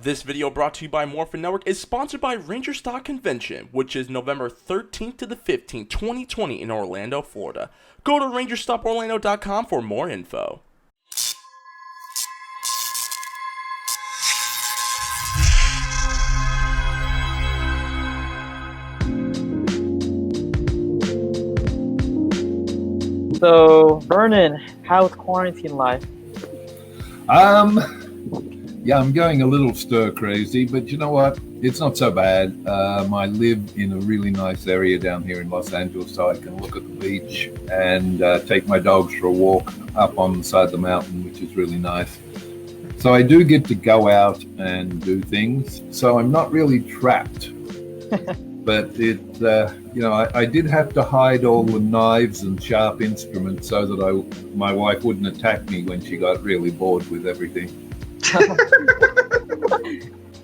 This video brought to you by Morphin Network is sponsored by Ranger Stock Convention, which is November 13th to the 15th, 2020 in Orlando, Florida. Go to rangerstoporlando.com for more info. So, Vernon, how's quarantine life? Yeah, I'm going a little stir crazy, but you know what? It's not so bad. I live in a really nice area down here in Los Angeles, so I can look at the beach and take my dogs for a walk up on the side of the mountain, which is really nice. So I do get to go out and do things. So I'm not really trapped. But I did have to hide all the knives and sharp instruments so that my wife wouldn't attack me when she got really bored with everything.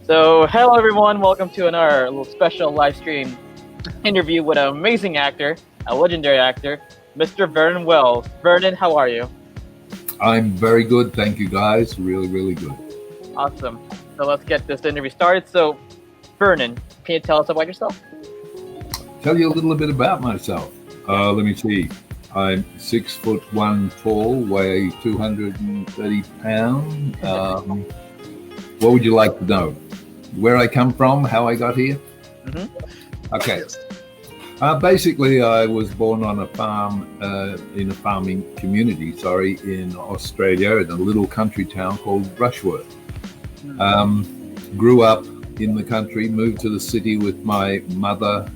So, hello everyone, welcome to another little special live stream interview with an amazing actor, a legendary actor, Mr. Vernon Wells. Vernon, how are you? I'm very good, thank you guys. Really, really good. Awesome. So let's get this interview started. So, Vernon, can you tell us about yourself? Tell you a little bit about myself. Let me see. I'm 6'1" tall, weigh 230 pounds. What would you like to know? Where I come from, how I got here? Mm-hmm. Okay. Basically, I was born on a farm, in a farming community, in Australia, in a little country town called Rushworth. Grew up in the country, moved to the city with my mother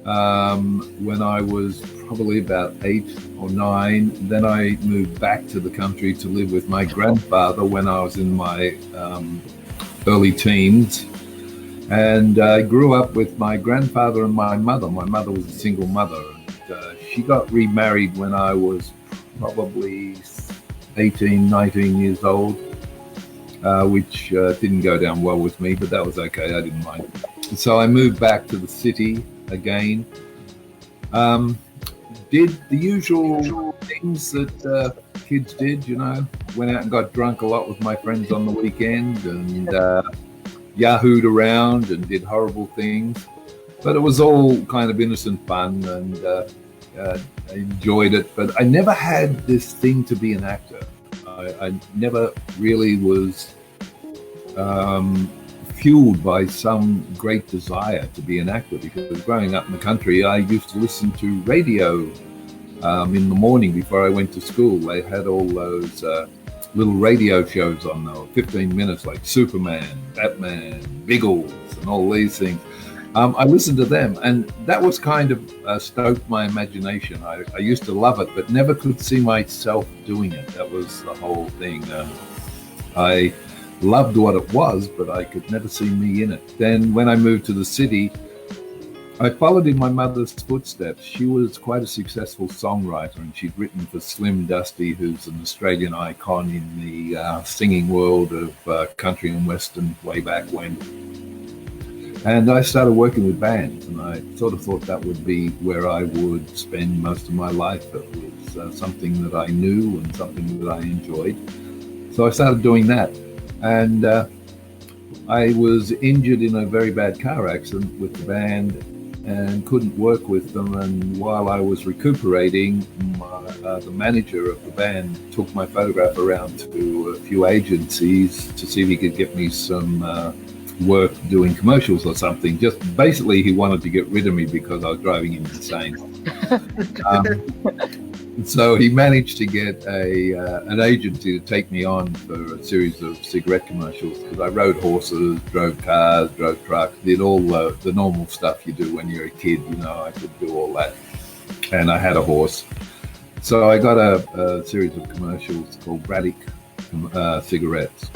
when I was probably about 8 or 9. Then I moved back to the country to live with my grandfather when I was in my early teens. And I grew up with my grandfather and my mother. My mother was a single mother. And, she got remarried when I was probably 18, 19 years old, which didn't go down well with me, but that was okay. I didn't mind. So I moved back to the city again. Did the usual things that kids did, went out and got drunk a lot with my friends on the weekend and yahooed around and did horrible things. But it was all kind of innocent fun and I enjoyed it. But I never had this thing to be an actor. I never really was fueled by some great desire to be an actor, because growing up in the country, I used to listen to radio in the morning before I went to school. They had all those little radio shows on there, 15 minutes, like Superman, Batman, Biggles, and all these things. I listened to them, and that was kind of stoked my imagination. I used to love it, but never could see myself doing it. That was the whole thing. I loved what it was, but I could never see me in it. Then when I moved to the city, I followed in my mother's footsteps. She was quite a successful songwriter, and she'd written for Slim Dusty, who's an Australian icon in the singing world of country and western way back when. And I started working with bands, and I sort of thought that would be where I would spend most of my life. It was something that I knew and something that I enjoyed. So I started doing that. And I was injured in a very bad car accident with the band and couldn't work with them. And while I was recuperating, the manager of the band took my photograph around to a few agencies to see if he could get me some work doing commercials or something. Just basically, he wanted to get rid of me because I was driving him insane. So he managed to get an agency to take me on for a series of cigarette commercials, because I rode horses, drove cars, drove trucks, did all the normal stuff you do when you're a kid. I could do all that. And I had a horse. So I got a series of commercials called Ransik cigarettes.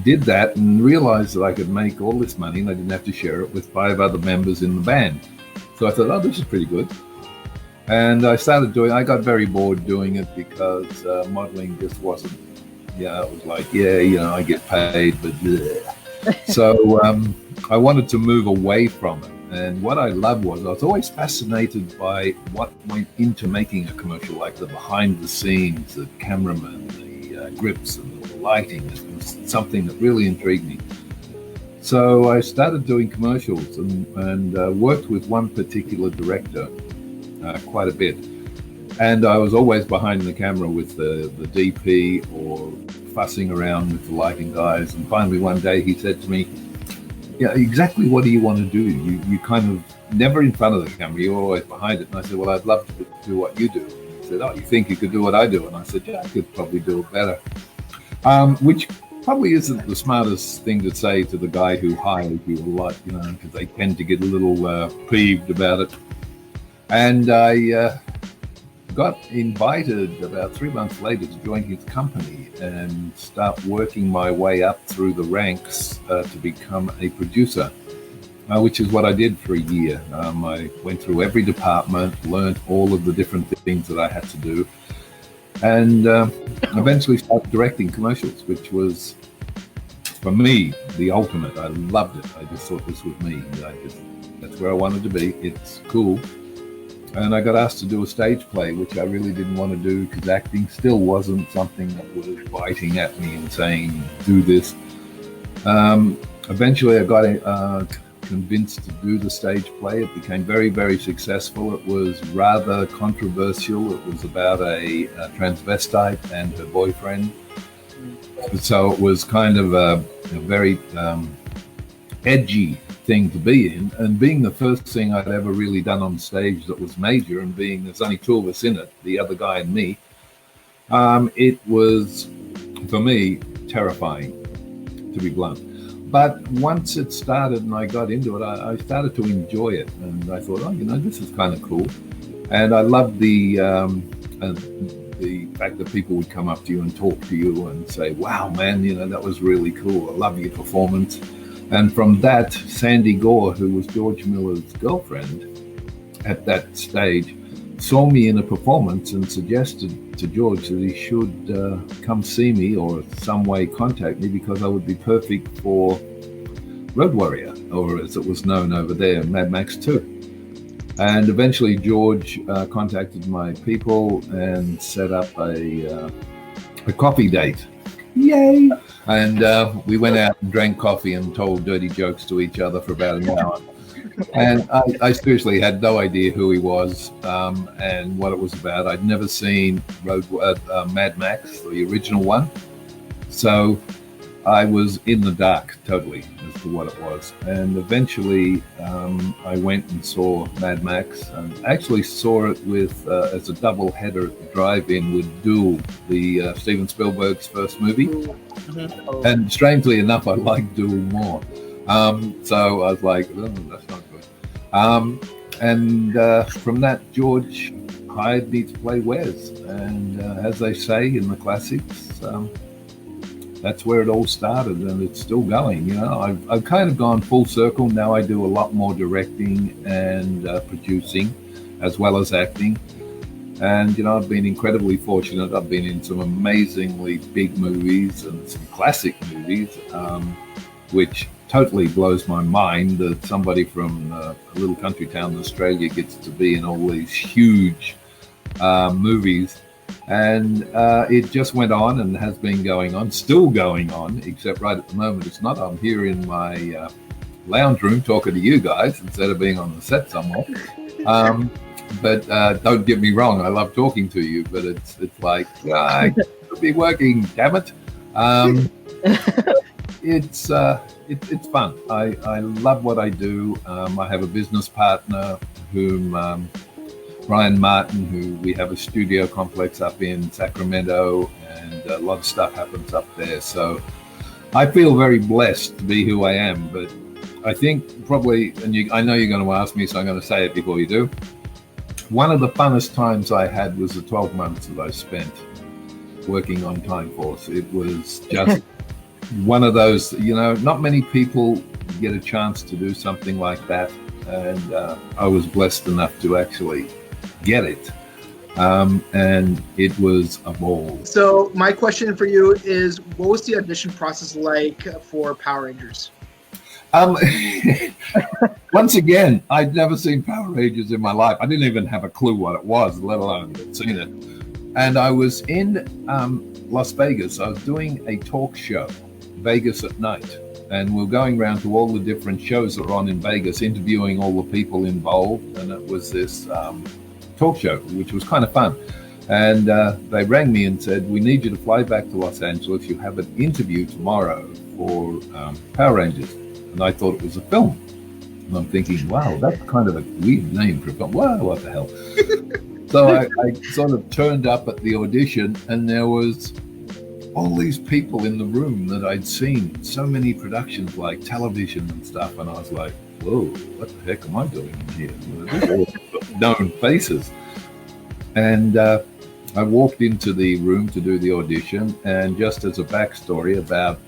Did that and realized that I could make all this money and I didn't have to share it with 5 other members in the band. So I thought, oh, this is pretty good. And I started I got very bored doing it, because modeling just wasn't, it was like, I get paid, but bleh. So I wanted to move away from it. And what I loved was I was always fascinated by what went into making a commercial, like the behind the scenes, the cameraman, the grips and lighting. It was something that really intrigued me. So I started doing commercials and worked with one particular director quite a bit. And I was always behind the camera with the DP or fussing around with the lighting guys. And finally one day he said to me, yeah, exactly what do you want to do? You kind of never in front of the camera, you're always behind it. And I said, well, I'd love to do what you do. He said, oh, you think you could do what I do? And I said, yeah, I could probably do it better. Which probably isn't the smartest thing to say to the guy who hired you a lot, you know, because they tend to get a little peeved about it. And I got invited about 3 months later to join his company and start working my way up through the ranks to become a producer, which is what I did for a year. I went through every department, learned all of the different things that I had to do, and eventually started directing commercials, which was, for me, the ultimate. I loved it. I just thought this was me. That's where I wanted to be. It's cool. And I got asked to do a stage play, which I really didn't want to do because acting still wasn't something that was biting at me and saying, do this. Eventually I got convinced to do the stage play. It became very, very successful. It was rather controversial. It was about a transvestite and her boyfriend. So it was kind of a very edgy thing to be in, and being the first thing I'd ever really done on stage that was major, and being there's only two of us in it, the other guy and me, it was, for me, terrifying, to be blunt. But once it started and I got into it, I started to enjoy it, and I thought, oh, this is kind of cool. And I loved the fact that people would come up to you and talk to you and say, wow, man, that was really cool. I love your performance. And from that, Sandy Gore, who was George Miller's girlfriend at that stage, saw me in a performance and suggested to George that he should come see me or some way contact me because I would be perfect for Road Warrior, or as it was known over there, Mad Max 2. And eventually George contacted my people and set up a coffee date. Yay! And we went out and drank coffee and told dirty jokes to each other for about an hour. And I seriously had no idea who he was and what it was about. I'd never seen Mad Max, the original one. So I was in the dark totally as to what it was. And eventually I went and saw Mad Max, and actually saw it with as a double header at the drive-in with Duel, the Steven Spielberg's first movie. Mm-hmm. And strangely enough, I liked Duel more. So I was like, oh, that's not good. And from that, George hired me to play Wes. And as they say in the classics, that's where it all started, and it's still going. I've kind of gone full circle. Now I do a lot more directing and producing, as well as acting. And, I've been incredibly fortunate. I've been in some amazingly big movies and some classic movies, which totally blows my mind that somebody from a little country town in Australia gets to be in all these huge movies. And it just went on and has been going on, still going on, except right at the moment it's not. I'm here in my lounge room talking to you guys instead of being on the set somewhere. But don't get me wrong, I love talking to you, but it's like, I could be working, damn it. It's fun. I love what I do. I have a business partner whom... Brian Martin, who we have a studio complex up in Sacramento, and a lot of stuff happens up there. So I feel very blessed to be who I am. But I think probably, and I know you're going to ask me, so I'm going to say it before you do. One of the funnest times I had was the 12 months that I spent working on Time Force. It was just one of those, not many people get a chance to do something like that. And I was blessed enough to actually get it, and it was a ball. So my question for you is, what was the audition process like for Power Rangers? Once again, I'd never seen Power Rangers in my life. I didn't even have a clue what it was, let alone seen it. And I was in Las Vegas. I was doing a talk show, Vegas at Night. And we're going around to all the different shows that are on in Vegas, interviewing all the people involved. And it was this talk show, which was kind of fun. And they rang me and said, we need you to fly back to Los Angeles. You have an interview tomorrow for Power Rangers. And I thought it was a film. And I'm thinking, wow, that's kind of a weird name for a film. Wow, what the hell? So I sort of turned up at the audition, and there was all these people in the room that I'd seen so many productions like television and stuff. And I was like, whoa, what the heck am I doing in here? These are known faces. And I walked into the room to do the audition, and just as a backstory, about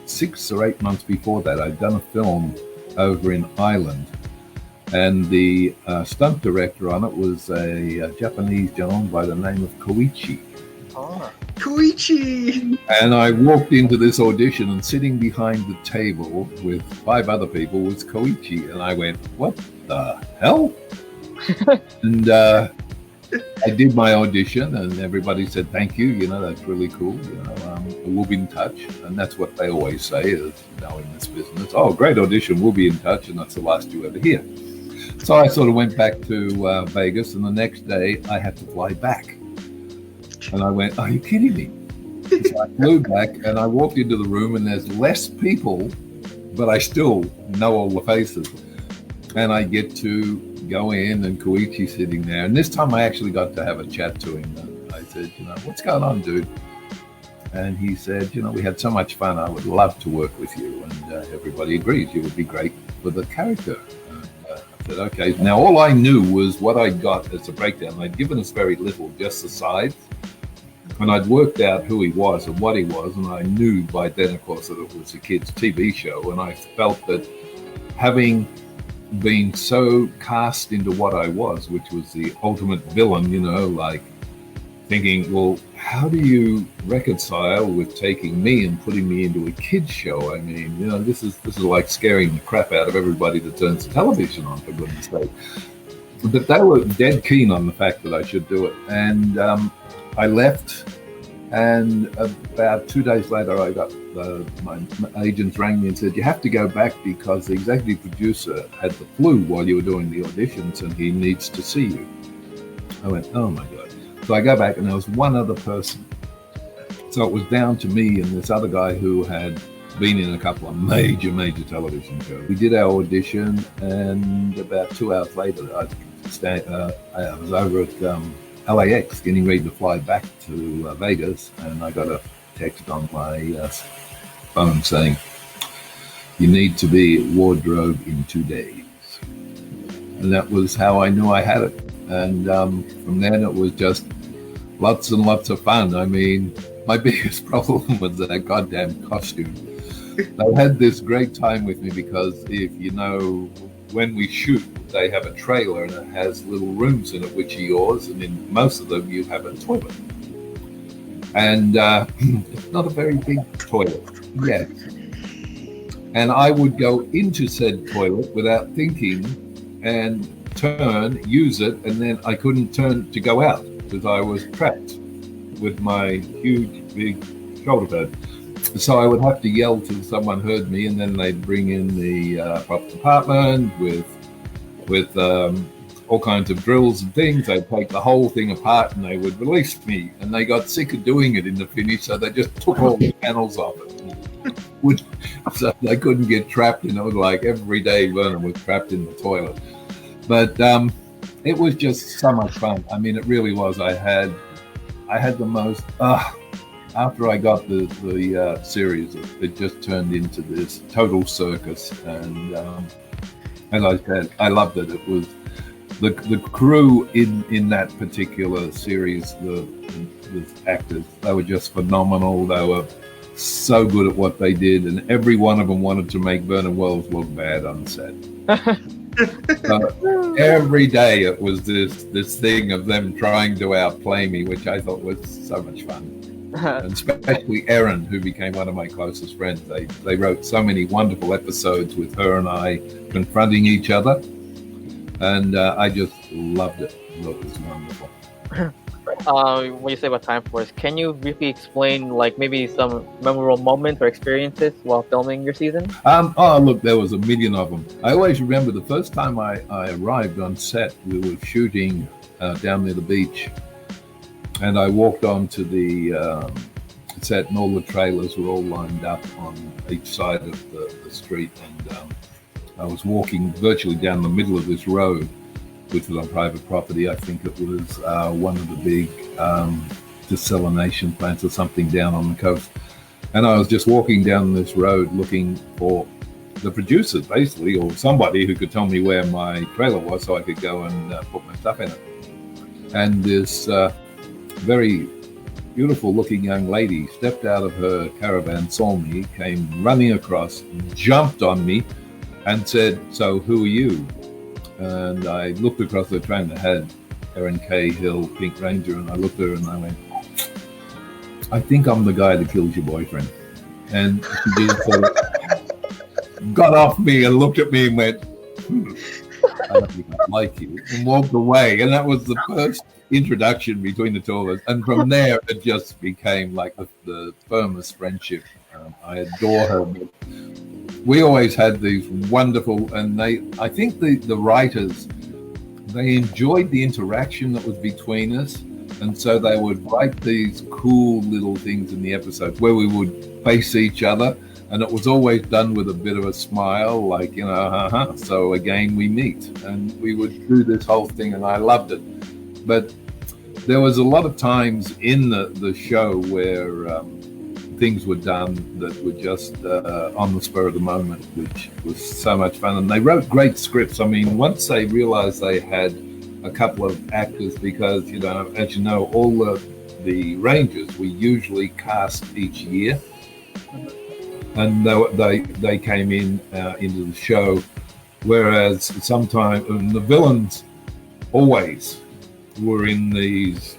6 or 8 months before that, I'd done a film over in Ireland, and the stunt director on it was a Japanese gentleman by the name of Koichi. Oh. Koichi! And I walked into this audition, and sitting behind the table with 5 other people was Koichi, and I went, what the hell? And I did my audition, and everybody said, thank you, that's really cool, we'll be in touch. And that's what they always say is, in this business, oh, great audition, we'll be in touch, and that's the last you ever hear. So I sort of went back to Vegas, and the next day I had to fly back. And I went, are you kidding me? So I flew back, and I walked into the room, and there's less people, but I still know all the faces. And I get to go in, and Koichi sitting there. And this time I actually got to have a chat to him. And I said, what's going on, dude? And he said, we had so much fun. I would love to work with you. And everybody agreed. You would be great for the character. And I said, okay. Now, all I knew was what I got as a breakdown. I'd given us very little, just the sides. And I'd worked out who he was and what he was. And I knew by then, of course, that it was a kid's TV show. And I felt that having been so cast into what I was, which was the ultimate villain, like thinking, well, how do you reconcile with taking me and putting me into a kid's show? I mean, this is like scaring the crap out of everybody that turns the television on, for goodness sake. But they were dead keen on the fact that I should do it. And I left, and about 2 days later, I got my agents rang me and said, you have to go back because the executive producer had the flu while you were doing the auditions, and he needs to see you. I went, oh my God. So I go back, and there was one other person. So it was down to me and this other guy who had been in a couple of major television shows. We did our audition, and about 2 hours later, I was over at LAX getting ready to fly back to Vegas, and I got a text on my phone saying, you need to be at wardrobe in 2 days. And that was how I knew I had it. And from then it was just lots and lots of fun. I mean, my biggest problem was that goddamn costume. They had this great time with me because if when we shoot, they have a trailer and it has little rooms in it, which are yours, and in most of them you have a toilet. And it's not a very big toilet yet. And I would go into said toilet without thinking and turn, use it, and then I couldn't turn to go out because I was trapped with my huge, big shoulder pad. So I would have to yell till someone heard me, and then they'd bring in the prop department with all kinds of drills and things. They'd take the whole thing apart and they would release me. And they got sick of doing it in the finish, so they just took all the panels off it. So they couldn't get trapped. It was like every day Vernon was trapped in the toilet. But it was just so much fun. I mean, it really was. I had the most... after I got the series, it just turned into this total circus. And as I said, I loved it. It was the crew in that particular series, the actors, they were just phenomenal. They were so good at what they did, and every one of them wanted to make Vernon Wells look bad on set. So every day it was this thing of them trying to outplay me, which I thought was so much fun. And especially Erin, who became one of my closest friends. They wrote so many wonderful episodes with her and I confronting each other, and I just loved it. It was wonderful. When you say about Time Force, can you briefly explain like maybe some memorable moments or experiences while filming your season? Oh, look, there was a million of them. I always remember the first time I arrived on set, we were shooting down near the beach, and I walked onto the set, and all the trailers were all lined up on each side of the street, and I was walking virtually down the middle of this road, which was on private property. I think it was one of the big desalination plants or something down on the coast. And I was just walking down this road looking for the producers, basically, or somebody who could tell me where my trailer was so I could go and put my stuff in it. And this very beautiful looking young lady stepped out of her caravan, saw me, came running across, jumped on me, and said, "So who are you?" And I looked across the train that had Erin Cahill, Pink Ranger, and I looked at her and I went, "I think I'm the guy that kills your boyfriend." And she just sort of got off me and looked at me and went, "I don't think I like you," and walked away. And that was the first introduction between the two of us. And from there, it just became like the firmest friendship. I adore her. But we always had these wonderful, and I think the writers, they enjoyed the interaction that was between us. And so they would write these cool little things in the episodes where we would face each other. And it was always done with a bit of a smile, like, so again, we meet. And we would do this whole thing, and I loved it. But there was a lot of times in the show where things were done that were just on the spur of the moment, which was so much fun. And they wrote great scripts. I mean, once they realized they had a couple of actors, because, as you know, all the Rangers, we usually cast each year. And they came in into the show, whereas sometimes the villains always were in these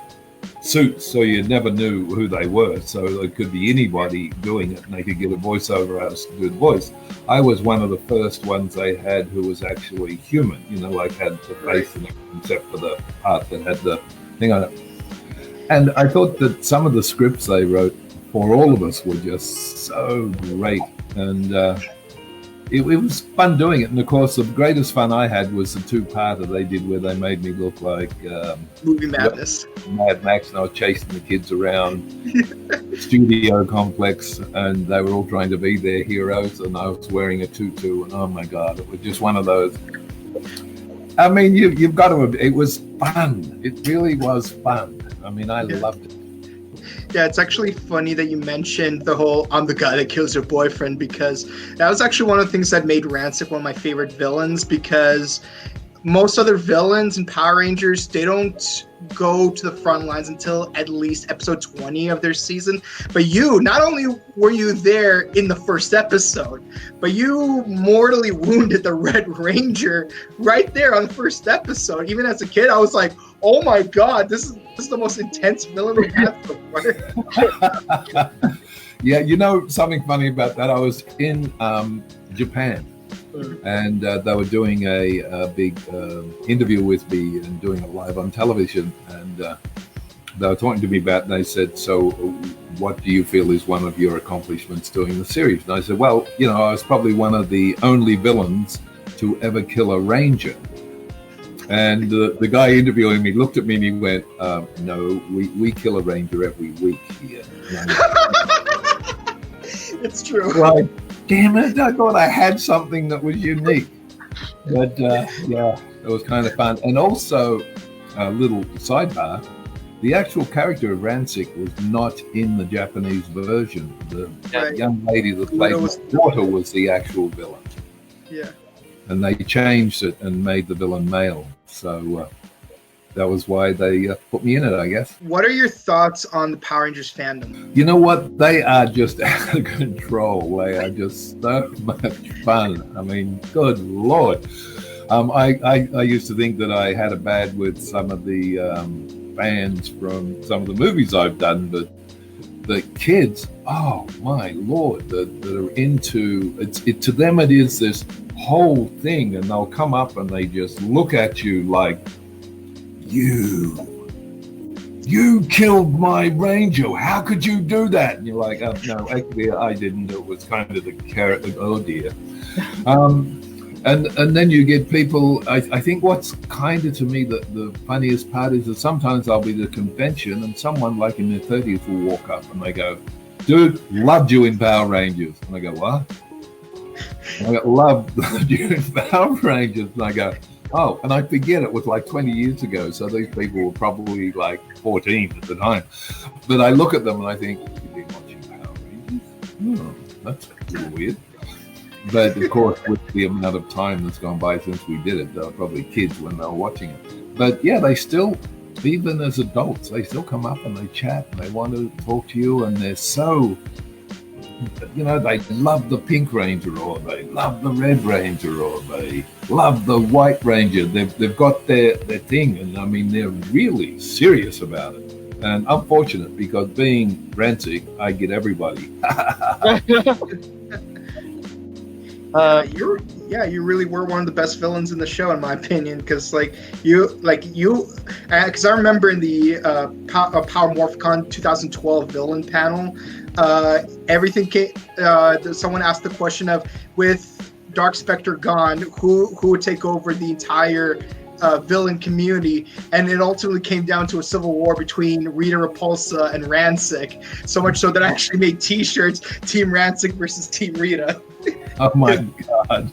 suits, so you never knew who they were. So it could be anybody doing it, and they could get a voiceover artist to do the voice. I was one of the first ones they had who was actually human, like had the face and everything, except for the part that had the thing on it. And I thought that some of the scripts they wrote for all of us were just so great, and it was fun doing it. And of course, the greatest fun I had was the two-parter they did where they made me look like movie madness, Mad Max, and I was chasing the kids around the studio complex, and they were all trying to be their heroes, and I was wearing a tutu, and oh my god, it was just one of those. I mean, you've got to. It was fun. It really was fun. I mean, I loved it. Yeah, it's actually funny that you mentioned the whole "I'm the guy that kills your boyfriend," because that was actually one of the things that made Ransik one of my favorite villains, because most other villains in Power Rangers, they don't go to the front lines until at least episode 20 of their season. But you, not only were you there in the first episode, but you mortally wounded the Red Ranger right there on the first episode. Even as a kid, I was like, oh my god, this is the most intense villain we've had so far. Yeah, something funny about that, I was in Japan, and they were doing a big interview with me and doing it live on television, and they were talking to me about it, and they said, "So what do you feel is one of your accomplishments doing the series?" And I said, well, I was probably one of the only villains to ever kill a Ranger. And the guy interviewing me looked at me and he went, "No, we kill a Ranger every week here." It's true. Like, damn it, I thought I had something that was unique. But yeah, it was kind of fun. And also, a little sidebar, the actual character of Ransik was not in the Japanese version. The young lady that played my daughter was the actual villain. Yeah. And they changed it and made the villain male. So that was why they put me in it, I guess. What are your thoughts on the Power Rangers fandom? You know what? They are just out of control. They are just so much fun. I mean, good Lord. I used to think that I had a bad with some of the fans from some of the movies I've done, but the kids, oh my Lord, that are into it. To them, it is this whole thing, and they'll come up and they just look at you like, you "You killed my ranger. How could you do that?" And you're like, "Oh, no, actually, I didn't. It was kind of the carrot. Oh dear." And then you get people. I think what's kind of to me the funniest part is that sometimes I'll be at a convention and someone like in their 30th will walk up and they go, "Dude, loved you in Power Rangers." And I go, "What?" And I go, loved you in Power Rangers." And I go, "Oh," and I forget it was like 20 years ago. So these people were probably like 14 at the time. But I look at them and I think, "You've been watching Power Rangers? Oh, that's a little weird." But of course, with the amount of time that's gone by since we did it, they were probably kids when they were watching it. But yeah, they still, even as adults, they still come up and they chat and they want to talk to you, and they're so, they love the Pink Ranger, or they love the Red Ranger, or they love the White Ranger. They've got their thing, and I mean, they're really serious about it. And I'm fortunate because being Ransik, I get everybody. You really were one of the best villains in the show, in my opinion. Because because I remember in the Power Morphicon 2012 villain panel, everything came. Someone asked the question of, with Dark Spectre gone, who would take over the entire villain community, and it ultimately came down to a civil war between Rita Repulsa and Ransik. So much so that I actually made T-shirts: Team Ransik versus Team Rita. Oh my god.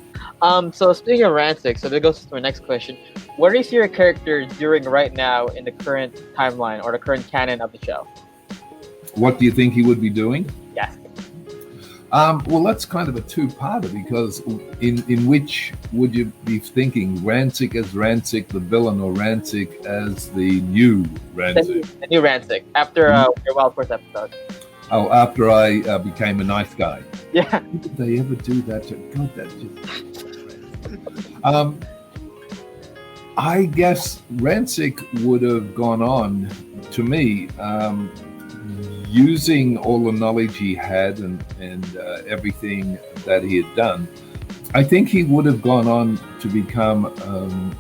So speaking of Ransik, so that goes to my next question. What do you see your character doing right now in the current timeline or the current canon of the show? What do you think he would be doing? Yes. Well, that's kind of a two-parter, because in which would you be thinking? Ransik as Ransik the villain, or Ransik as the new Ransik? The new Ransik, after your Wild Force episode. Oh, after I became a nice guy. Yeah. Did they ever do that? God, that just... I guess Ransik would have gone on, to me, using all the knowledge he had and everything that he had done. I think he would have gone on to become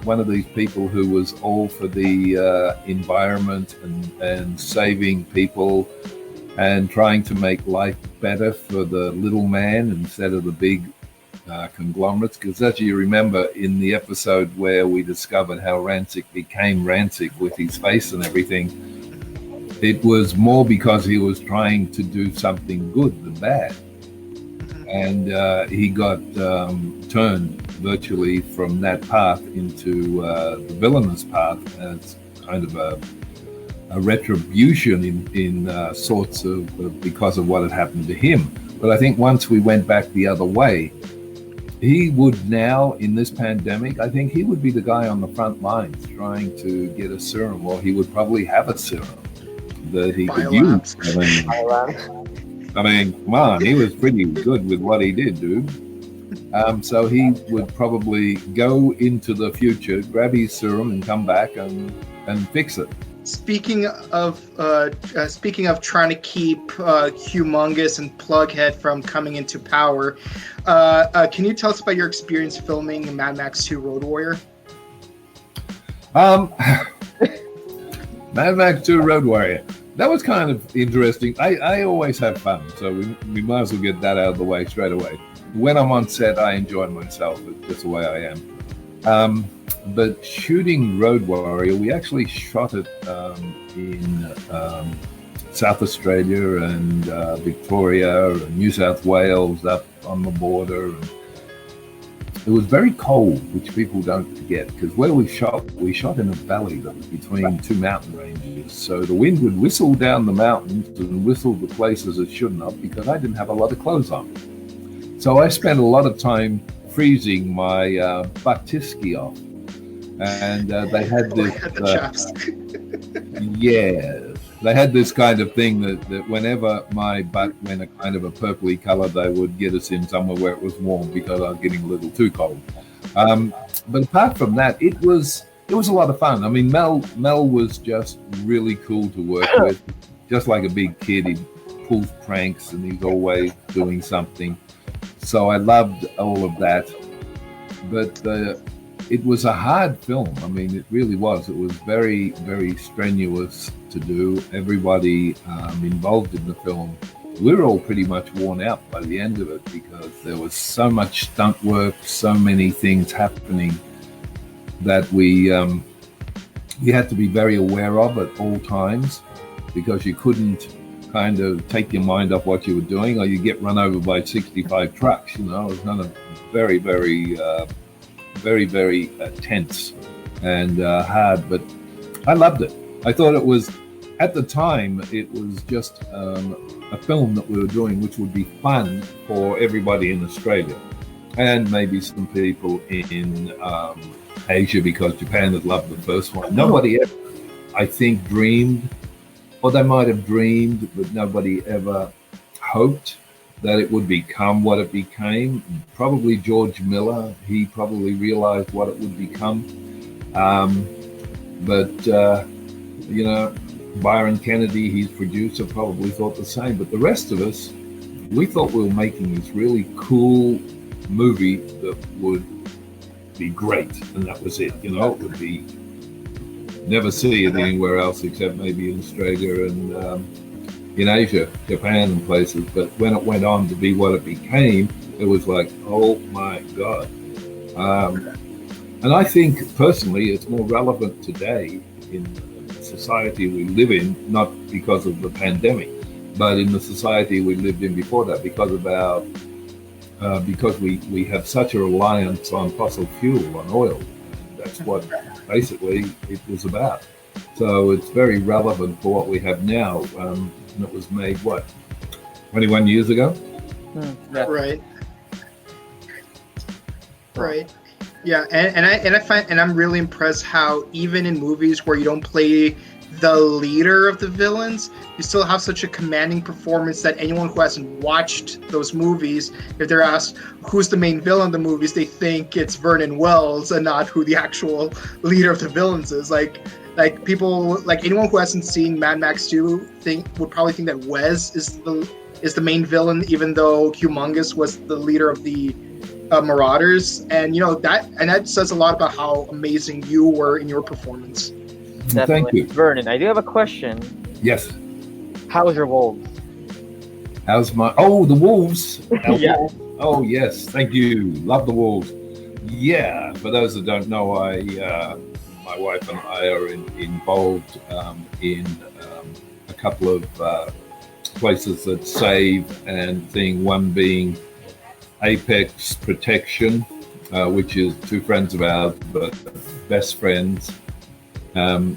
one of these people who was all for the environment and saving people and trying to make life better for the little man instead of the big conglomerates. Because as you remember in the episode where we discovered how Ransik became Ransik with his face and everything, it was more because he was trying to do something good than bad. And he got turned virtually from that path into the villainous path as kind of a retribution in sorts of because of what had happened to him. But I think once we went back the other way, he would now, in this pandemic, I think he would be the guy on the front lines trying to get a serum, or he would probably have a serum that he could use. I mean, come on, he was pretty good with what he did, dude. So he would probably go into the future, grab his serum, and come back and fix it. Speaking of trying to keep Humongous and Plughead from coming into power, can you tell us about your experience filming Mad Max 2 Road Warrior? Mad Max 2 Road Warrior. That was kind of interesting. I always have fun, so we might as well get that out of the way straight away. When I'm on set, I enjoy myself. It's just the way I am. But shooting Road Warrior, we actually shot it in South Australia and Victoria and New South Wales, up on the border. And it was very cold, which people don't forget, because where we shot in a valley that was between two mountain ranges. So the wind would whistle down the mountains and whistle the places it shouldn't have, because I didn't have a lot of clothes on. So I spent a lot of time freezing my Batiski off. And they had this, they had this kind of thing that whenever my butt went a kind of a purpley color, they would get us in somewhere where it was warm, because I was getting a little too cold. But apart from that, it was a lot of fun. I mean, Mel was just really cool to work with, just like a big kid. He pulls pranks and he's always doing something. So I loved all of that. But it was a hard film. I mean, it really was. It was very, very strenuous to do. Everybody involved in the film, we were all pretty much worn out by the end of it because there was so much stunt work, so many things happening that we had to be very aware of at all times because you couldn't kind of take your mind off what you were doing or you get run over by 65 trucks. You know, it was kind of very, very tense and hard, but I loved it. I thought it was, at the time, it was just a film that we were doing which would be fun for everybody in Australia and maybe some people in Asia because Japan had loved the first one. Nobody ever, I think, dreamed, or they might have dreamed, but nobody ever hoped that it would become what it became. Probably George Miller, he probably realized what it would become. But you know, Byron Kennedy, his producer, probably thought the same. But the rest of us, we thought we were making this really cool movie that would be great, and that was it. You know, it would be never see it anywhere else except maybe in Australia and in Asia, Japan and places. But when it went on to be what it became, it was like, oh my God. And I think personally it's more relevant today in the society we live in, not because of the pandemic, but in the society we lived in before that, because of our because we have such a reliance on fossil fuel, on oil. And that's what basically it was about. So it's very relevant for what we have now. And it was made, what, 21 years ago? Yeah. Right. Yeah, and I find, and I'm really impressed how even in movies where you don't play the leader of the villains, you still have such a commanding performance that anyone who hasn't watched those movies, if they're asked who's the main villain in the movies, they think it's Vernon Wells and not who the actual leader of the villains is. Like people, like anyone who hasn't seen Mad Max 2 would probably think that Wes is the main villain, even though Humongous was the leader of the Marauders. And you know that says a lot about how amazing you were in your performance. Definitely. Thank you. Vernon, I do have a question. Yes. How's your wolves? How's the wolves? Yeah. Oh, yes. Thank you. Love the wolves. Yeah. For those that don't know, my wife and I are involved in a couple of places that save and thing. One being Apex Protection, which is two friends of ours, but best friends.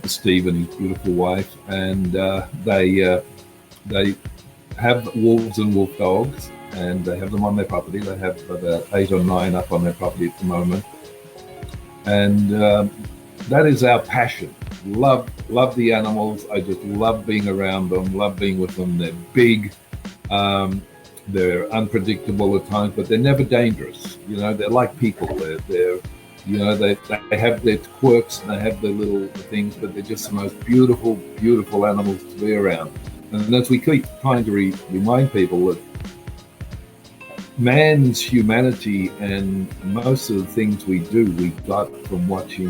Steve and his beautiful wife, and they have wolves and wolf dogs, and they have them on their property. They have about 8 or 9 up on their property at the moment, and that is our passion. Love the animals. I just love being around them. Love being with them. They're big. They're unpredictable at times, but they're never dangerous. You know, they're like people. They're you know, they have their quirks and they have their little things, but they're just the most beautiful, beautiful animals to be around. And as we keep trying to remind people that man's humanity and most of the things we do, we got from watching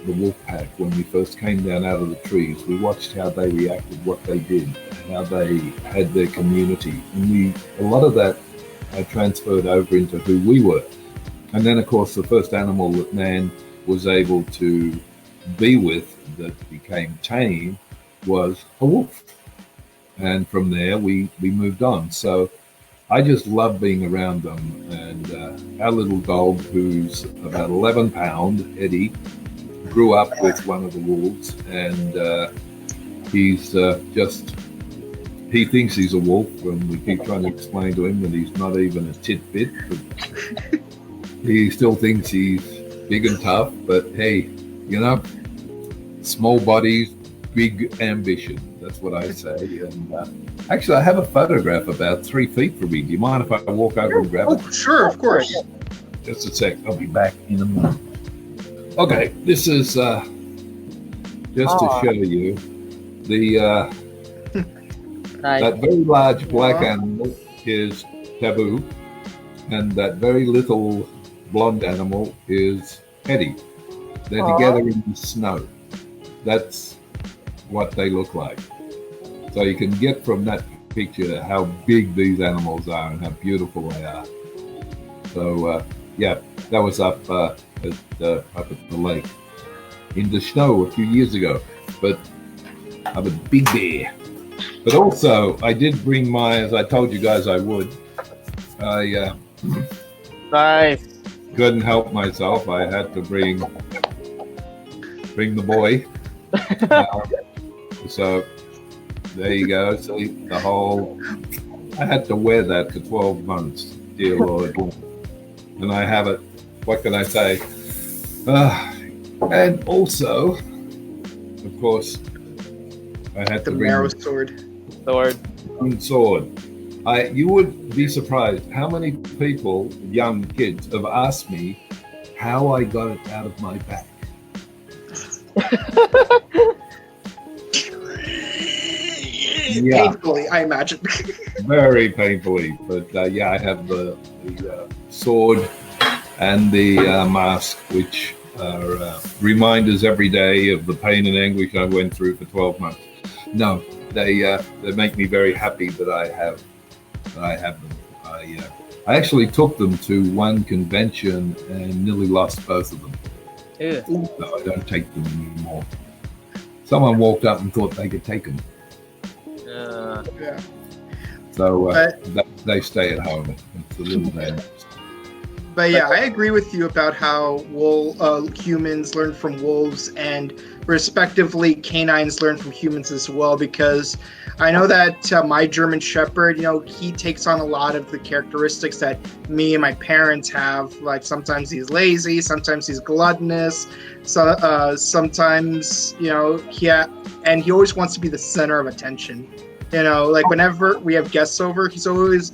the wolf pack when we first came down out of the trees. We watched how they reacted, what they did, how they had their community. And a lot of that transferred over into who we were. And then, of course, the first animal that man was able to be with that became tame was a wolf. And from there, we moved on. So I just love being around them. And our little dog, who's about 11 pound, Eddie, grew up with one of the wolves. And he's he thinks he's a wolf. And we keep trying to explain to him that he's not even a titbit. But he still thinks he's big and tough, but hey, you know, small bodies, big ambition. That's what I say. And actually, I have a photograph about 3 feet from me. Do you mind if I walk over and grab it? Oh, sure, of course. Just a sec. I'll be back in a minute. Okay, this is just to show you the that very large black animal is Taboo, and that very little blonde animal is Eddie. They're together in the snow. That's what they look like. So you can get from that picture how big these animals are and how beautiful they are. So yeah, that was up at the lake in the snow a few years ago. But I'm a big bear. But also, I did bring my, as I told you guys I would. I Nice. couldn't help myself. I had to bring the boy. So there you go. See the whole. I had to wear that for 12 months, dear Lord. And I have it. What can I say? And also, of course, I had The to bring marrow sword. Sword. You would be surprised how many people, young kids, have asked me how I got it out of my back. Yeah, Painfully, I imagine. very painfully. But yeah, I have the sword and the mask, which are reminders every day of the pain and anguish I went through for 12 months. No, they make me very happy that I have them. I actually took them to one convention and nearly lost both of them. Ew. So I don't take them anymore. Someone walked up and thought they could take them. Yeah. So they stay at home. It's a little bad. But yeah, I agree with you about how humans learn from wolves and respectively canines learn from humans as well, because I know that my German Shepherd, he takes on a lot of the characteristics that me and my parents have. Like sometimes he's lazy, sometimes he's gluttonous, so sometimes, he always wants to be the center of attention. Like whenever we have guests over, he's always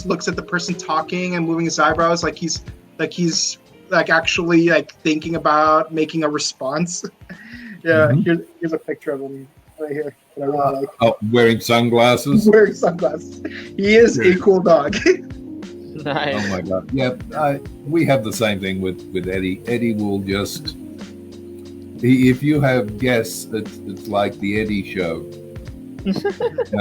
looks at the person talking and moving his eyebrows like he's actually thinking about making a response. Yeah, here's a picture of him right here. That I really like. Wearing sunglasses. Wearing sunglasses. He is a cool dog. Nice. Oh my God! Yeah, we have the same thing with Eddie. Eddie will just. If you have guests, it's like the Eddie show.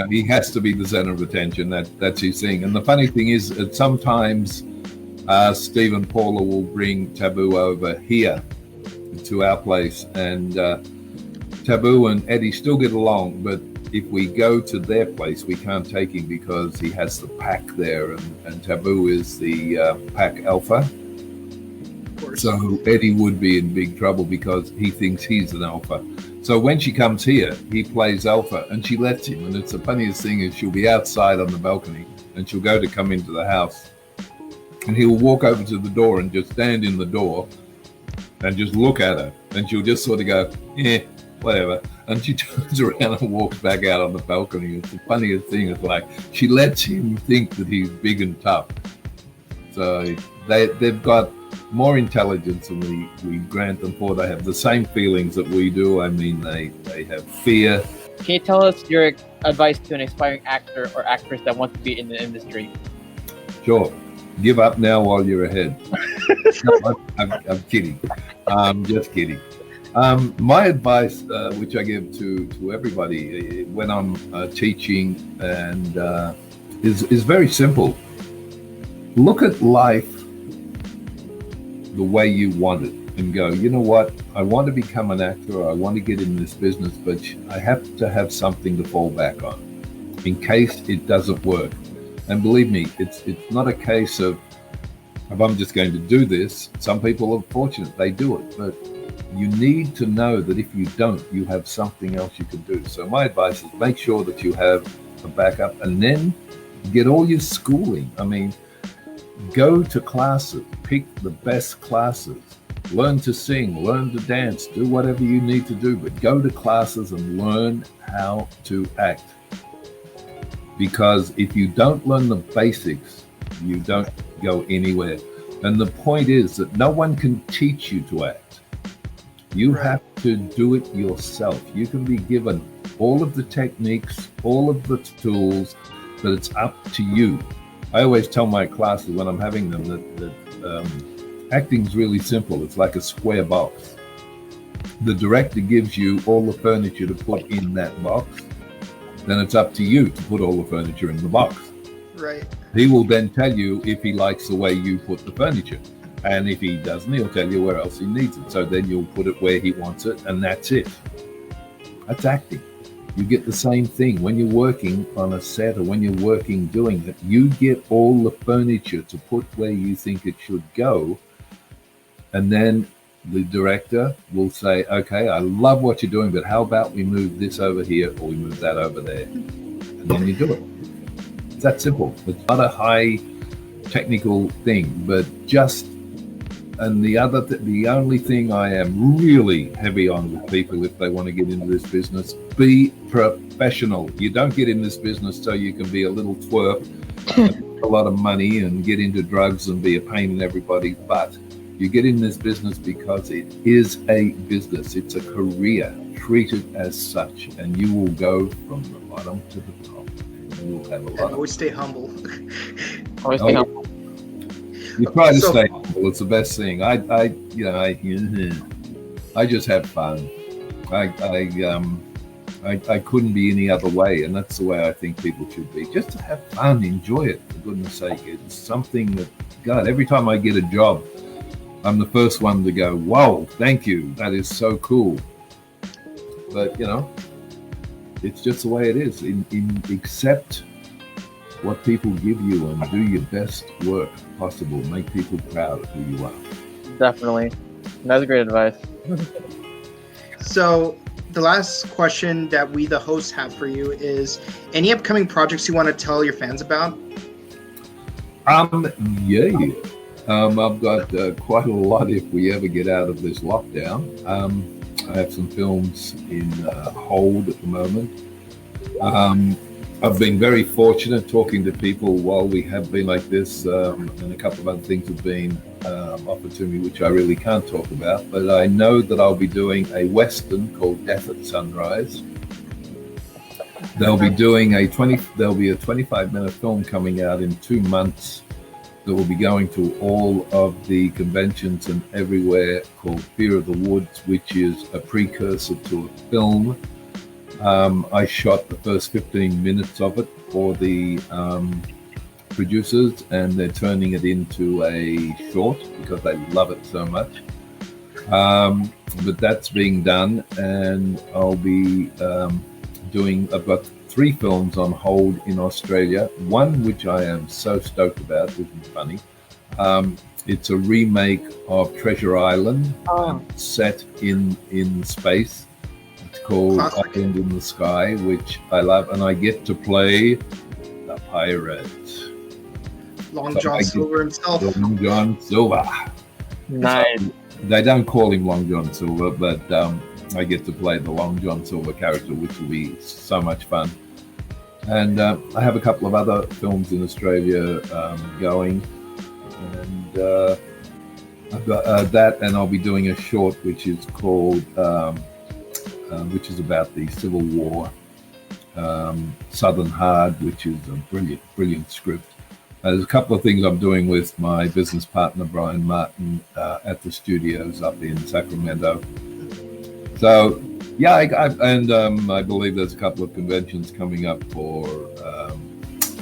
He has to be the center of attention. That's his thing. And the funny thing is that sometimes Steve and Paula will bring Taboo over here to our place, and Taboo and Eddie still get along, but if we go to their place, we can't take him because he has the pack there, and Taboo is the pack alpha. So Eddie would be in big trouble because he thinks he's an alpha. So when she comes here, he plays alpha and she lets him. And it's the funniest thing is she'll be outside on the balcony and she'll go to come into the house. And he'll walk over to the door and just stand in the door and just look at her. And she'll just sort of go, whatever. And she turns around and walks back out on the balcony. It's the funniest thing. It's like she lets him think that he's big and tough. So they've got more intelligence than we grant them for. They have the same feelings that we do. I mean, they have fear. Can you tell us your advice to an aspiring actor or actress that wants to be in the industry? Sure. Give up now while you're ahead. No, I'm kidding. Just kidding. My advice, which I give to everybody when I'm teaching, and is very simple. Look at life the way you want it and go, you know what, I want to become an actor, I want to get in this business, but I have to have something to fall back on in case it doesn't work. And believe me, it's not a case of if I'm just going to do this. Some people are fortunate, they do it, but you need to know that if you don't, you have something else you can do. So my advice is make sure that you have a backup and then get all your schooling. I mean, go to classes, pick the best classes, learn to sing, learn to dance, do whatever you need to do, but go to classes and learn how to act. Because if you don't learn the basics, you don't go anywhere. And the point is that no one can teach you to act. You have to do it yourself. You can be given all of the techniques, all of the tools, but it's up to you. I always tell my classes when I'm having them that acting's really simple. It's like a square box. The director gives you all the furniture to put in that box, then it's up to you to put all the furniture in the box. Right. He will then tell you if he likes the way you put the furniture. And if he doesn't, he'll tell you where else he needs it. So then you'll put it where he wants it, and that's it. That's acting. You get the same thing when you're working on a set or when you're working doing it. You get all the furniture to put where you think it should go. And then the director will say, okay, I love what you're doing, but how about we move this over here or we move that over there? And then you do it. It's that simple. It's not a high technical thing, but just, and the only thing I am really heavy on with people if they want to get into this business, be professional. You don't get in this business so you can be a little twerp, a lot of money and get into drugs and be a pain in everybody's butt. You get in this business because it is a business. It's a career. Treat it as such, and you will go from the bottom to the top. You will have a lot. Always stay humble. Always stay humble. You try to stay humble. It's the best thing. I just have fun. I couldn't be any other way, and that's the way I think people should be. Just to have fun, enjoy it. For goodness sake, it's something that, God, every time I get a job, I'm the first one to go, whoa, thank you. That is so cool. But, it's just the way it is. Accept what people give you and do your best work possible. Make people proud of who you are. Definitely. That's great advice. So the last question that we, the hosts, have for you is any upcoming projects you want to tell your fans about? Yeah. I've got quite a lot if we ever get out of this lockdown. I have some films in hold at the moment. I've been very fortunate talking to people while we have been like this, and a couple of other things have been offered to me, which I really can't talk about. But I know that I'll be doing a Western called Death at Sunrise. They'll be doing there'll be a 25-minute film coming out in 2 months that will be going to all of the conventions and everywhere called Fear of the Woods, which is a precursor to a film. I shot the first 15 minutes of it for the producers, and they're turning it into a short because they love it so much. But that's being done, and I'll be I've got 3 films on hold in Australia. One which I am so stoked about, which is funny. It's a remake of Treasure Island, set in space. It's called Island in the Sky, which I love, and I get to play the pirate. Long John Silver himself. Long John Silver. Nice. They don't call him Long John Silver, but I get to play the Long John Silver character, which will be so much fun. And I have a couple of other films in Australia going, and I've got that, and I'll be doing a short which is called, which is about the Civil War, Southern Hard, which is a brilliant script. There's a couple of things I'm doing with my business partner Brian Martin at the studios up in Sacramento. So, yeah, I believe there's a couple of conventions coming up for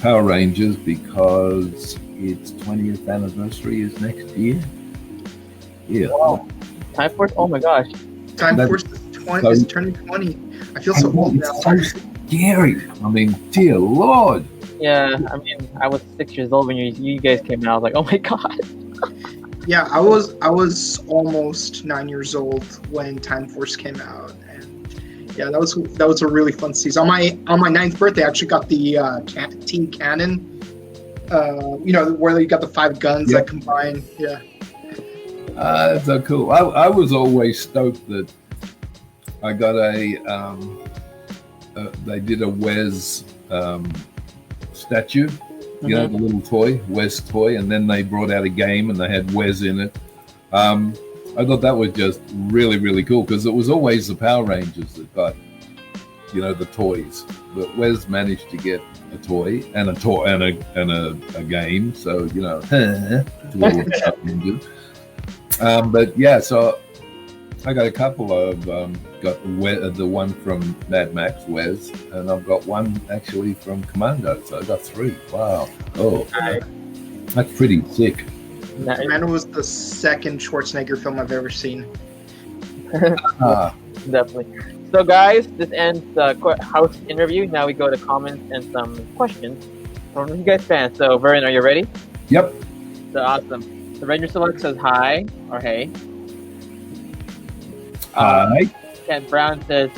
Power Rangers because its 20th anniversary is next year. Yeah. Wow. Time Force? Oh my gosh. Time Force is turning 20. I feel so old now. It's so scary. I mean, dear Lord. Yeah, I mean, I was 6 years old when you guys came out. I was like, oh my god. Yeah, I was almost 9 years old when Time Force came out, and yeah, that was a really fun season. On my 9th birthday, I actually got the Team Cannon, where you got the 5 guns that combine. Yeah. That's so cool. I was always stoked that I got they did a Wes statue. You know, the little toy, Wes toy, and then they brought out a game and they had Wes in it. I thought that was just really, really cool because it was always the Power Rangers that got, the toys. But Wes managed to get a toy and a game. So, but yeah, so I got a couple of got the one from Mad Max Wes, and I've got one actually from Commando. So I got 3. Wow. Oh, Nice. that's pretty sick. Nice. Commando was the second Schwarzenegger film I've ever seen. Ah, Definitely. So, guys, this ends the house interview. Now we go to comments and some questions from you guys fans. So, Vernon, are you ready? yep. So, awesome. The Ranger Select says hi or hey. Hi. Ken Brown says,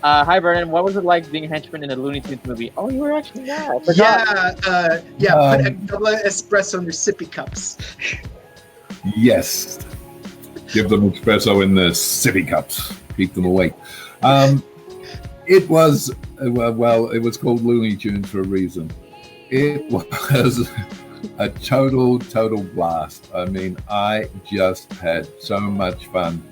hi, Vernon. What was it like being a henchman in a Looney Tunes movie? Oh, you were actually there. I forgot. Put a double espresso in your sippy cups. Yes. Give them espresso in the sippy cups. Keep them awake. It was it was called Looney Tunes for a reason. It was a total blast. I mean, I just had so much fun.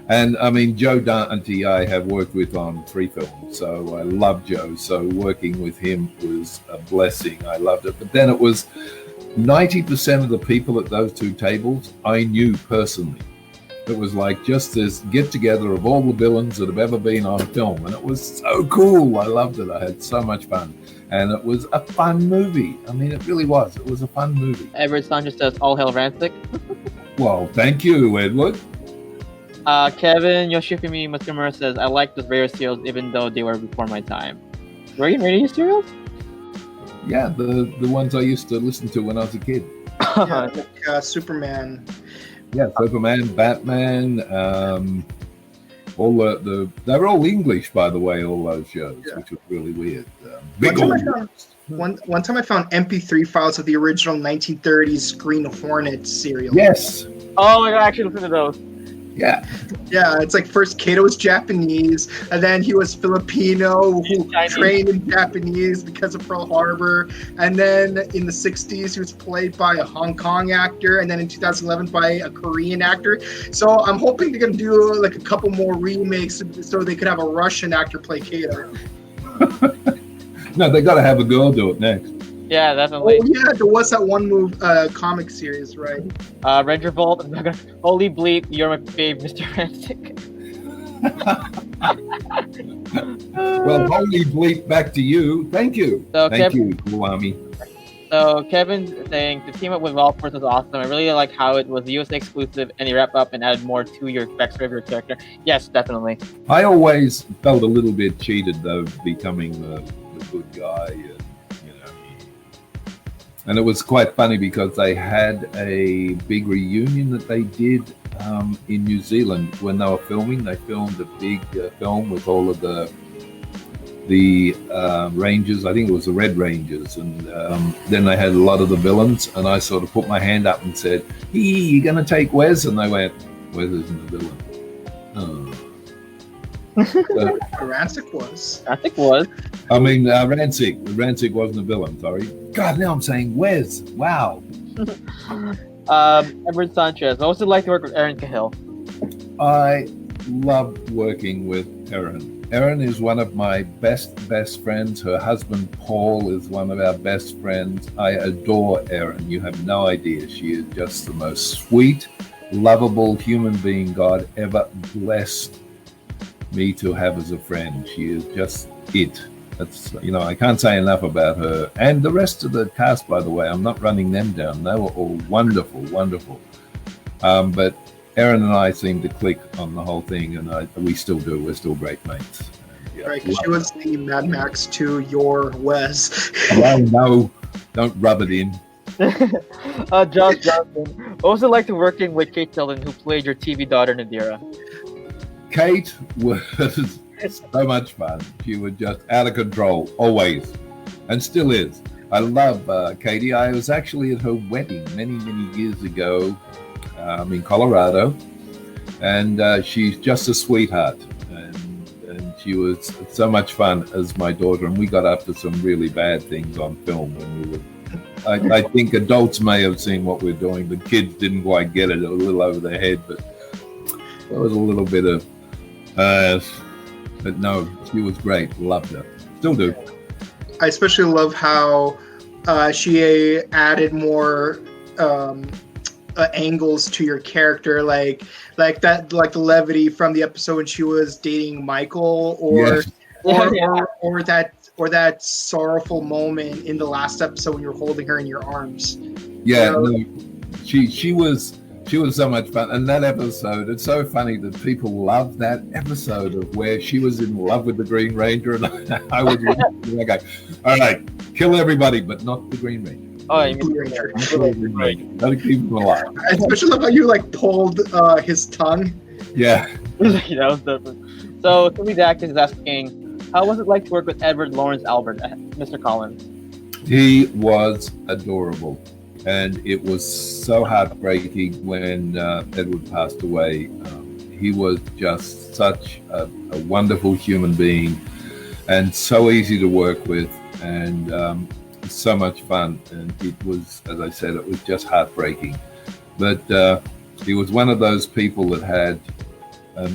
And I mean, Joe Dante I have worked with on 3 films, so I love Joe. So working with him was a blessing. I loved it. But then it was 90% of the people at those 2 tables I knew personally. It was like just this get together of all the villains that have ever been on film, and it was so cool. I loved it. I had so much fun, and it was a fun movie. I mean, it really was. It was a fun movie. Edward Sanchez says, all hail Ransik. Well, thank you, Edward. Kevin Yoshifumi Matsumura says, I like those various serials even though they were before my time. Were you reading serials? Yeah, the ones I used to listen to when I was a kid. Yeah, like, Superman. Yeah, Superman, Batman, all they were all English, by the way, all those shows, which was really weird. One time I found MP3 files of the original 1930s Green Hornet serial. Yes. Oh my god, I actually listened to those. Yeah. Yeah, it's like first Kato was Japanese, and then he was Filipino who trained in Japanese because of Pearl Harbor, and then in the 60s he was played by a Hong Kong actor, and then in 2011 by a Korean actor. So I'm hoping they're gonna do like a couple more remakes so they could have a Russian actor play Kato. No, they got to have a girl do it next. Yeah, definitely. Oh yeah, there was that one comic series, right? Ranger Vault. Holy bleep, you're my babe, Mr. Ransik. Well, holy bleep, back to you. Thank you. So, Thank you, Guami. So Kevin's saying the team up with Valforce was awesome. I really like how it was USA exclusive and you wrap up and added more to your backstory of your character. Yes, definitely. I always felt a little bit cheated though, becoming the good guy. And it was quite funny because they had a big reunion that they did in New Zealand when they were filming. They filmed a big film with all of the Rangers. I think it was the Red Rangers. And then they had a lot of the villains. And I sort of put my hand up and said, hey, you going to take Wes? And they went, Wes isn't the villain. Oh. So, Ransik was. Ransik was. I mean, Ransik. Ransik wasn't a villain, sorry. God, now I'm saying Wes. Wow. Edward Sanchez. What was it like to work with Aaron Cahill? I loved working with Erin. Erin is one of my best friends. Her husband, Paul, is one of our best friends. I adore Erin. You have no idea. She is just the most sweet, lovable human being God ever blessed me to have as a friend. She is just it. That's, I can't say enough about her. And the rest of the cast, by the way, I'm not running them down. They were all wonderful. But Erin and I seem to click on the whole thing, and we still do. We're still great mates. Yeah, right, because she was the Mad Max to your Wes. Oh, no, don't rub it in. Josh Johnson. What was it like to working with Kate Tilden, who played your TV daughter Nadira? Kate was so much fun. She was just out of control, always, and still is. I love Katie. I was actually at her wedding many years ago in Colorado, and she's just a sweetheart. And she was so much fun as my daughter, and we got up to some really bad things on film when we were. I think adults may have seen what we're doing, but kids didn't quite get it. A little over their head, but there was a little bit of. But no, she was great. Loved her. Still do. I especially love how she added more angles to your character, like the levity from the episode when she was dating Michael, or Yes. or that sorrowful moment in the last episode when you're holding her in your arms. Yeah, You know? no, she was so much fun, and that episode, it's so funny that people love that episode of where she was in love with the Green Ranger, and I was like, all right, kill everybody, but not the Green Ranger. Oh, you mean Blue Ranger. Gotta keep him alive. I especially love how you like pulled his tongue. Yeah. that was different. So, some of the actors is asking, how was it like to work with Edward Lawrence Albert, Mr. Collins? He was adorable, and it was so heartbreaking when Edward passed away. He was just such a wonderful human being, and so easy to work with, and so much fun. And it was, as I said, it was just heartbreaking. But he was one of those people that had a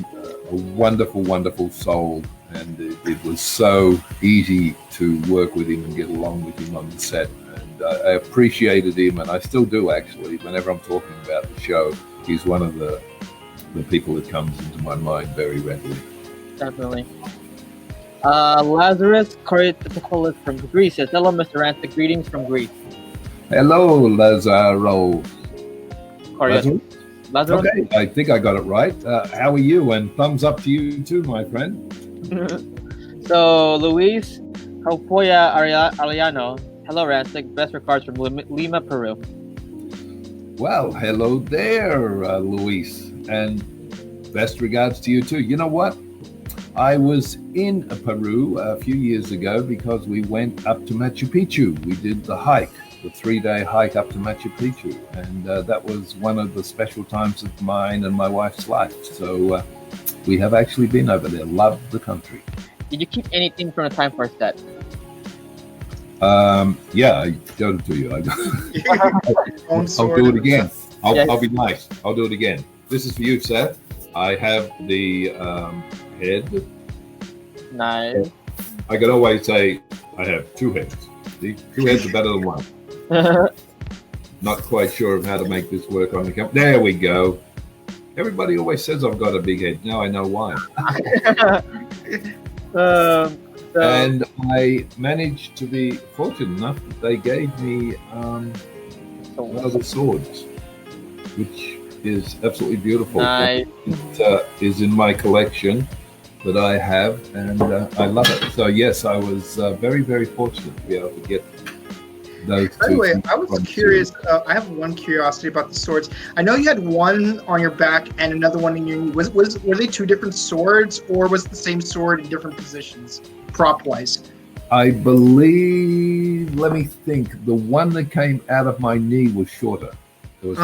wonderful, wonderful soul, and it was so easy to work with him and get along with him on the set. And I appreciated him, and I still do actually. Whenever I'm talking about the show, he's one of the people that comes into my mind very readily. Definitely. Lazarus Korytopoulos from Greece says, hello, Mr. Ransik. Greetings from Greece. Hello, Lazaro. Lazarus? Okay, I think I got it right. How are you? And thumbs up to you too, my friend. So, Luis Caupoya Ariano. Hello, Ransik. Best regards from Lima, Peru. Well, hello there, Luis. And best regards to you too. You know what? I was in Peru a few years ago because we went up to Machu Picchu. We did the hike, the 3-day hike up to Machu Picchu. And that was one of the special times of mine and my wife's life. So we have actually been over there. Love the country. Did you keep anything from the time for set? Yeah, I showed it to you. I'll do it again. I'll be nice. I'll do it again. This is for you, Seth. I have the head. Nice. I could always say I have 2 heads. See, 2 heads are better than one. Not quite sure of how to make this work on the camera. There we go. Everybody always says I've got a big head. Now I know why. And I managed to be fortunate enough that they gave me one of the swords, which is absolutely beautiful. Nice. It is in my collection that I have, and I love it. So yes, I was very, very fortunate to be able to get those. By the way, I was curious. I have one curiosity about the swords. I know you had one on your back and another one in your knee. Were they 2 different swords, or was it the same sword in different positions, prop wise? I believe. Let me think. The one that came out of my knee was shorter. It was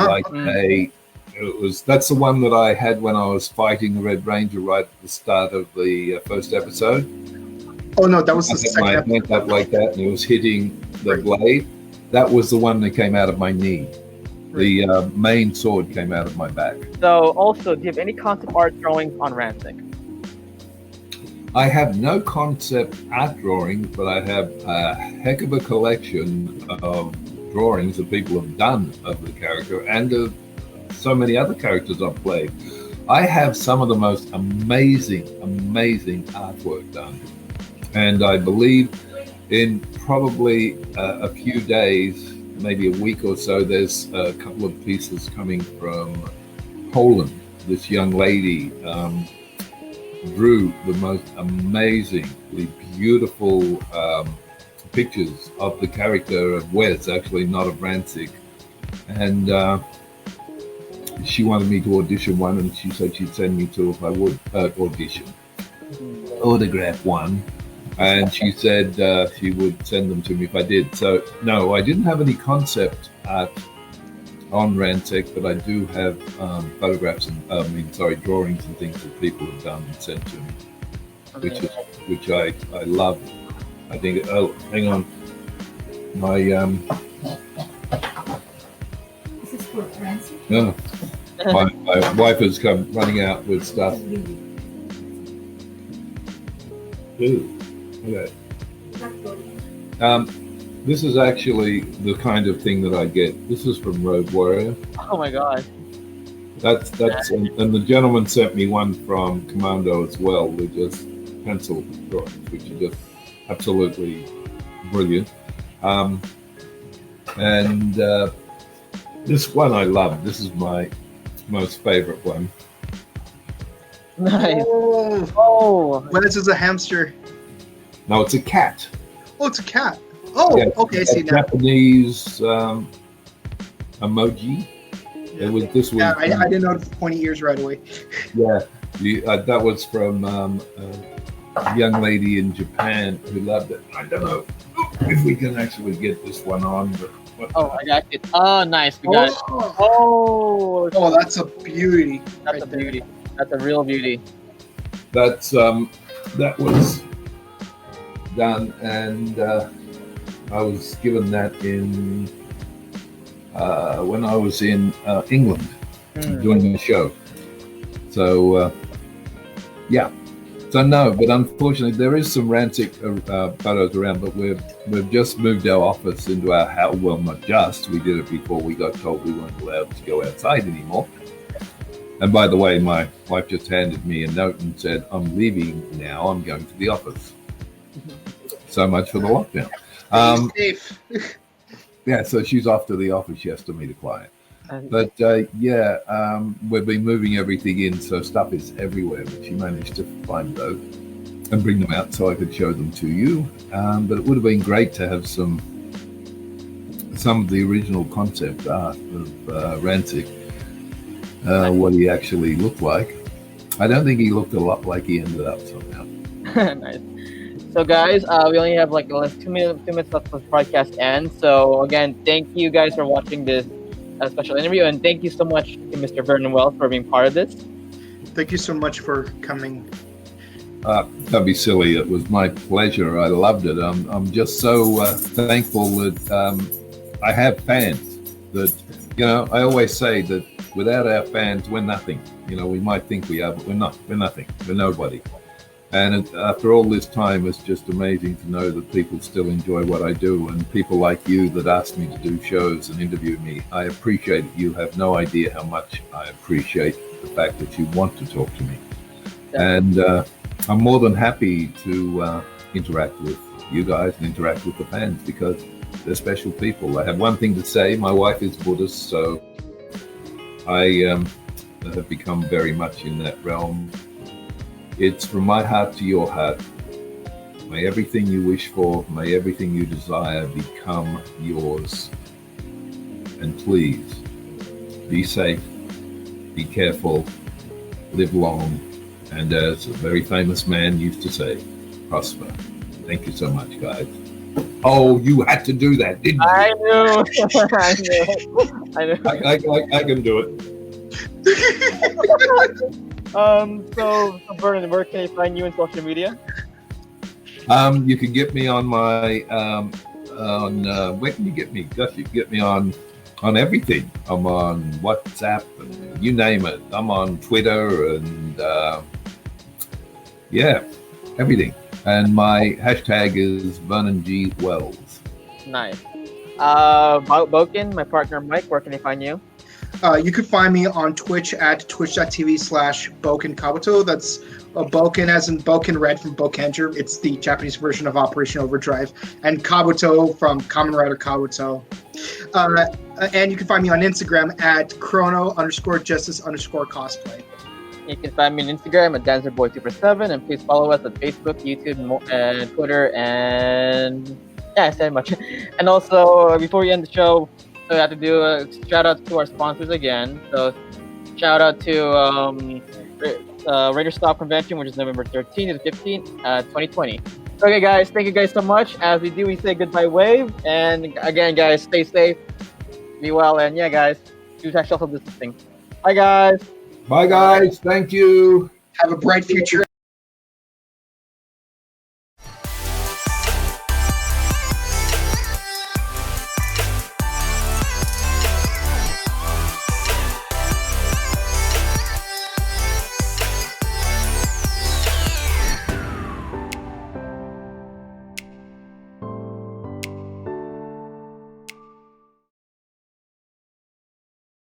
that's the one that I had when I was fighting the Red Ranger right at the start of the first episode. Oh no, that was the I had second my episode. hand up like that, and it was hitting the blade. That was the one that came out of my knee. The main sword came out of my back. So, also, do you have any concept art drawings on Ransik? I have no concept art drawings, but I have a heck of a collection of drawings that people have done of the character and of so many other characters I've played. I have some of the most amazing artwork done. And I believe in probably a few days, maybe a week or so, there's a couple of pieces coming from Poland. This young lady drew the most amazingly beautiful pictures of the character of Wes, actually not of Ransik. And she wanted me to audition one, and she said she'd send me 2 if I would autograph one. And she said she would send them to me if I did. So, no, I didn't have any concept art on Ransik, but I do have photographs and drawings and things that people have done and sent to me, which I love. I think. Oh, hang on, my Is this for Ransik? no, my wife has come running out with stuff. Ooh, okay. This is actually the kind of thing that I get. This is from Road Warrior. Oh my god. That's and the gentleman sent me one from Commando as well. They're just pencil drawings, which are just absolutely brilliant. And this one I love. This is my most favorite one. Nice. Oh, Oh. Wes is a hamster. No, it's a cat. Oh, it's a cat. Oh, Yeah, okay, I see now. Japanese emoji. This was Yeah, I didn't know the pointy ears right away. yeah. That was from a young lady in Japan who loved it. I don't know if we can actually get this one on, but Oh, I got it. Oh, nice. We got it. Oh, Oh, that's a beauty. that's a right there. beauty. That's a real beauty. that's that was done, and I was given that in when I was in England doing a show. So yeah. So no, but unfortunately there is some Ransik photos around, but we've just moved our office into our house. Well, not just. We did it before we got told we weren't allowed to go outside anymore. And by the way, my wife just handed me a note and said, "I'm leaving now. I'm going to the office." So much for the lockdown. Safe. Yeah, so she's off to the office. She has to meet a client. But we've been moving everything in, so stuff is everywhere. But she managed to find those and bring them out so I could show them to you. But it would have been great to have some of the original concept art of Ransik, what he actually looked like. I don't think he looked a lot like he ended up somehow. Nice. So guys, we only have like less 2 minutes left for the podcast end. So again, thank you guys for watching this special interview, and thank you so much to Mr. Vernon Wells for being part of this. Thank you so much for coming. Don't be silly. It was my pleasure. I loved it. I'm just so thankful that I have fans. That I always say that without our fans, we're nothing. We might think we are, but we're not. We're nothing. We're nobody. And after all this time, it's just amazing to know that people still enjoy what I do, and people like you that ask me to do shows and interview me. I appreciate it. You have no idea how much I appreciate the fact that you want to talk to me. And I'm more than happy to interact with you guys and interact with the fans, because they're special people. I have one thing to say. My wife is Buddhist, so I have become very much in that realm. It's from my heart to your heart. May everything you wish for, may everything you desire become yours. And please, be safe, be careful, live long, and as a very famous man used to say, prosper. Thank you so much, guys. Oh, you had to do that, didn't you? I knew. I knew. I can do it. So Vernon, where can I find you on social media? You can get me on my where can you get me? Gosh, you can get me on everything. I'm on WhatsApp and you name it. I'm on Twitter and everything. And my hashtag is Vernon G. Wells. Nice. Boken, my partner Mike, where can I find you? You can find me on Twitch at twitch.tv/BokenKabuto. That's Boken as in Boken Red from Bokenger. It's the Japanese version of Operation Overdrive. And Kabuto from Kamen Rider Kabuto. And you can find me on Instagram at chrono_justice_cosplay. You can find me on Instagram at Dancerboy247, and please follow us on Facebook, YouTube, and Twitter, and yeah, I said much. And also, before we end the show, so I have to do a shout out to our sponsors again. So shout out to Ranger Stop Convention, which is November 13th to the 15th, 2020. Okay, guys, thank you guys so much. As we do, we say goodbye, wave. And again, guys, stay safe, be well, and yeah, guys, do social distancing. Bye, guys. Bye, guys. Thank you. Have a bright future.